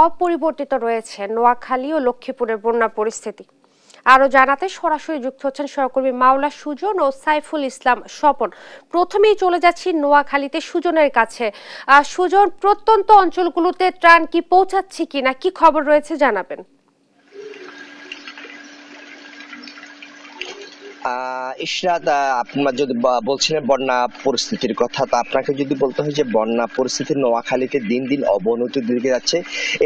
অপরিবর্তিত রয়েছে নোয়াখালী ও লক্ষ্মীপুরের বন্যা পরিস্থিতি। আরো জানাতে সরাসরি যুক্ত হচ্ছেন সহকর্মী মাওলা সুজন ও সাইফুল ইসলাম স্বপন। প্রথমেই চলে যাচ্ছি নোয়াখালীতে সুজনের কাছে। সুজন, প্রত্যন্ত অঞ্চলগুলোতে ত্রাণ কি পৌঁছাচ্ছে কিনা, কি খবর রয়েছে জানাবেন। ইশরাত, আপনার যদি বলছিলেন বন্যা পরিস্থিতির কথা, তা আপনাকে যদি বলতে হয় যে বন্যা পরিস্থিতি নোয়াখালীতে দিন দিন অবনতির দিকে যাচ্ছে।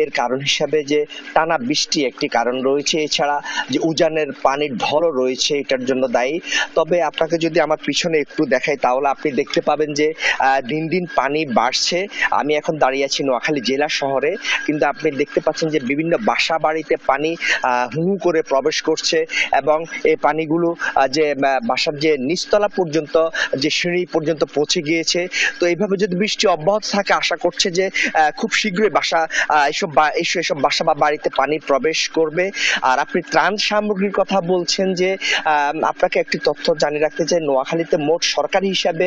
এর কারণ হিসাবে যে টানা বৃষ্টি একটি কারণ রয়েছে, এছাড়া যে উজানের পানির ঢলও রয়েছে এটার জন্য দায়ী। তবে আপনাকে যদি আমার পিছনে একটু দেখাই তাহলে আপনি দেখতে পাবেন যে দিন দিন পানি বাড়ছে। আমি এখন দাঁড়িয়ে আছি নোয়াখালী জেলা শহরে, কিন্তু আপনি দেখতে পাচ্ছেন যে বিভিন্ন বাসা বাড়িতে পানি হু হু করে প্রবেশ করছে এবং এই পানিগুলো যে বাসার যে নিচতলা পর্যন্ত, যে সিঁড়ি পর্যন্ত পৌঁছে গিয়েছে। তো এইভাবে যদি বৃষ্টি অব্যাহত থাকে, আশা করছে যে খুব শীঘ্রই এসব বাসা বা বাড়িতে পানি প্রবেশ করবে। আর আপনি ত্রাণ সামগ্রীর কথা বলছেন, যে আপনাকে একটি তথ্য জানিয়ে রাখতে চাই, নোয়াখালীতে মোট সরকারি হিসাবে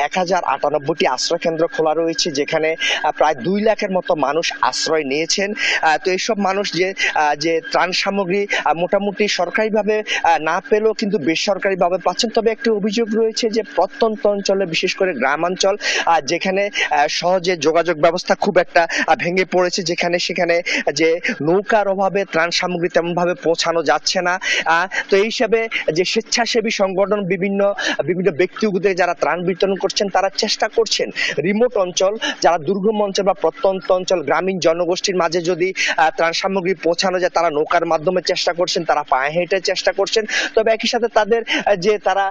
1098টি আশ্রয় কেন্দ্র খোলা রয়েছে, যেখানে প্রায় 2 লাখের মতো মানুষ আশ্রয় নিয়েছেন। তো এইসব মানুষ যে ত্রাণ সামগ্রী মোটামুটি সরকারিভাবে না পেলেও কিন্তু বেসরকারি ভাবে পাচ্ছেন। তবে একটি অভিযোগ রয়েছে যে প্রত্যন্ত অঞ্চলে, বিশেষ করে গ্রামাঞ্চল, যেখানে সহজে যোগাযোগ ব্যবস্থা খুব একটা ভেঙে পড়েছে, সেখানে যে নৌকার অভাবে ত্রাণ সামগ্রী তেমন ভাবে পৌঁছানো যাচ্ছে না। তো এই হিসাবে যে স্বেচ্ছাসেবী সংগঠন, বিভিন্ন ব্যক্তিগত যারা ত্রাণ বিতরণ করছেন, তারা চেষ্টা করছেন রিমোট অঞ্চল, যারা দুর্গম অঞ্চল বা প্রত্যন্ত অঞ্চল, গ্রামীণ জনগোষ্ঠীর মাঝে যদি ত্রাণ সামগ্রী পৌঁছানো যায়, তারা নৌকার মাধ্যমে চেষ্টা করছেন, তারা পায়ে হেঁটে চেষ্টা করছেন। তবে একই সাথে তাদের তারা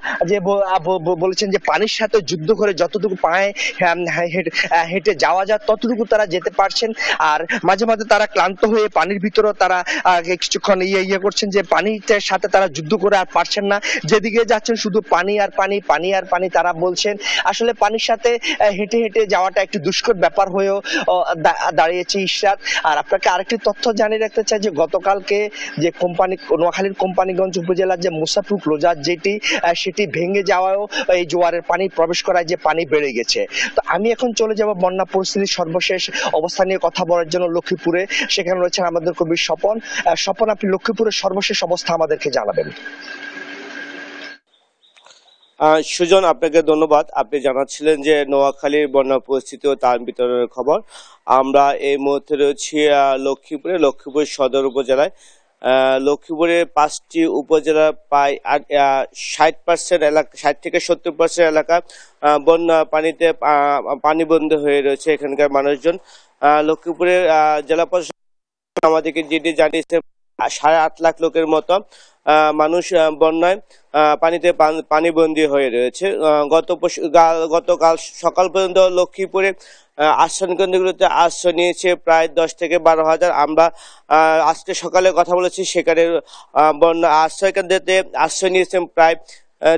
বলেছেন যে পানির সাথে যুদ্ধ করে যতটুকু পায়ে হেঁটে যাওয়া যায় ততটুকু তারা যেতে পারছেন। আর মাঝে মাঝে তারা ক্লান্ত হয়ে পানির ভিতরে তারা কিছুক্ষণ করছেন, যে পানির সাথে তারা যুদ্ধ করে আর পারছেন না, যেদিকে যাচ্ছেন শুধু পানি আর পানি, পানি আর পানি। তারা বলছেন আসলে পানির সাথে হেঁটে হেঁটে যাওয়াটা একটু দুষ্কর ব্যাপার হয়েও দাঁড়িয়েছে ইশরাত। আর আপনাকে আরেকটি তথ্য জানিয়ে রাখতে চাই যে গতকালকে যে নোয়াখালীর কোম্পানিগঞ্জ উপজেলার যে মুসাফুক রোজার সেটি ভেঙে যাওয়াও এই জোয়ারের পানি প্রবেশ করায় যে পানি বেড়ে গেছে। তো আমি এখন চলে যাব বন্যা পরিস্থিতির সর্বশেষ অবস্থা নিয়ে কথা বলার জন্য লক্ষ্মীপুরে। সেখানে রয়েছেন আমাদের কবি স্বপন। স্বপন, আপনি লক্ষ্মীপুরের সর্বশেষ অবস্থা আমাদেরকে জানাবেন। সুজন, আপনাকে ধন্যবাদ। আপনি জানাচ্ছিলেন যে নোয়াখালীর বন্যা পরিস্থিতি ও ত্রাণ বিতরণের খবর। আমরা এই মুহূর্তে রয়েছি লক্ষ্মীপুর সদর উপজেলায়। লক্ষ্মীপুরে 5টি উপজেলা প্রায় 60% এলাকা, 60 থেকে 70% এলাকা বন্যা পানিতে পানিবন্দী হয়ে রয়েছে এখানকার মানুষজন। লক্ষ্মীপুরের জেলা প্রশাসন আমাদেরকে যেটি জানিয়েছে 8.5 লাখ লোকের মতো মানুষ বন্যায় পানিতে পানিবন্দী হয়ে রয়েছে। গতকাল সকাল পর্যন্ত লক্ষ্মীপুরে আশ্রয় কেন্দ্রগুলোতে আশ্রয় নিয়েছে প্রায় 10 থেকে 12 হাজার। আমরা আজকে সকালে কথা বলেছি, সেখানে বন্যা আশ্রয় কেন্দ্রতে আশ্রয় নিয়েছেন প্রায়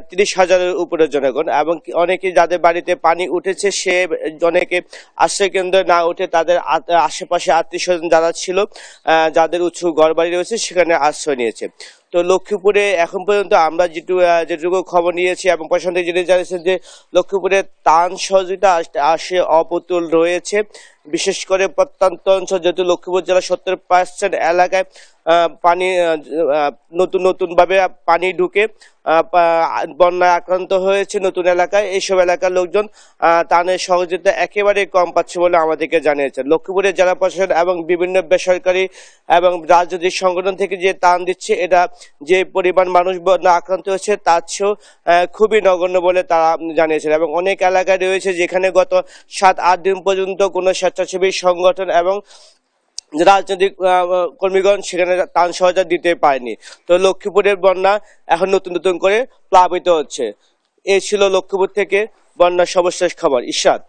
30,000-এর উপরে জনগণ, এবং অনেকে যাদের বাড়িতে পানি উঠেছে সে অনেকে আশ্রয় কেন্দ্রে না উঠে তাদের আশেপাশে আত্মীয় স্বজন যারা ছিল, যাদের উঁচু ঘর বাড়ি রয়েছে, সেখানে আশ্রয় নিয়েছে। তো লক্ষ্মীপুরে এখন পর্যন্ত আমরা যেটুকু খবর নিয়েছি এবং প্রশাসন থেকে জেনে জানিয়েছেন যে লক্ষ্মীপুরে ত্রাণ সহযোগিতা আসে অপ্রতুল রয়েছে। বিশেষ করে প্রত্যন্ত অঞ্চল, যেহেতু লক্ষ্মীপুর জেলার 70% এলাকায় পানি নতুন ভাবে পানি ঢুকে বন্যায় আক্রান্ত হয়েছে নতুন এলাকায়। এইসব এলাকার লোকজন ত্রাণের সহযোগিতা একেবারে কম পাচ্ছে বলে আমাদেরকে জানিয়েছেন। লক্ষ্মীপুরের জেলা প্রশাসন এবং বিভিন্ন বেসরকারি এবং রাজনৈতিক সংগঠন থেকে যে ত্রাণ দিচ্ছে, এটা যে পরিমাণ মানুষ বন্যা আক্রান্ত হয়েছে তার চেয়েও খুবই নগণ্য বলে তারা জানিয়েছেন। এবং অনেক এলাকায় রয়েছে যেখানে গত 7-8 দিন পর্যন্ত কোনো স্বেচ্ছাসেবী সংগঠন এবং রাজনৈতিক কর্মীগণ সেখানে ত্রাণ সহায়তা দিতে পারেনি। তো লক্ষ্মীপুরের বন্যা এখন নতুন করে প্লাবিত হচ্ছে। এই ছিল লক্ষ্মীপুর থেকে বন্যার সর্বশেষ খবর। ইশরাত।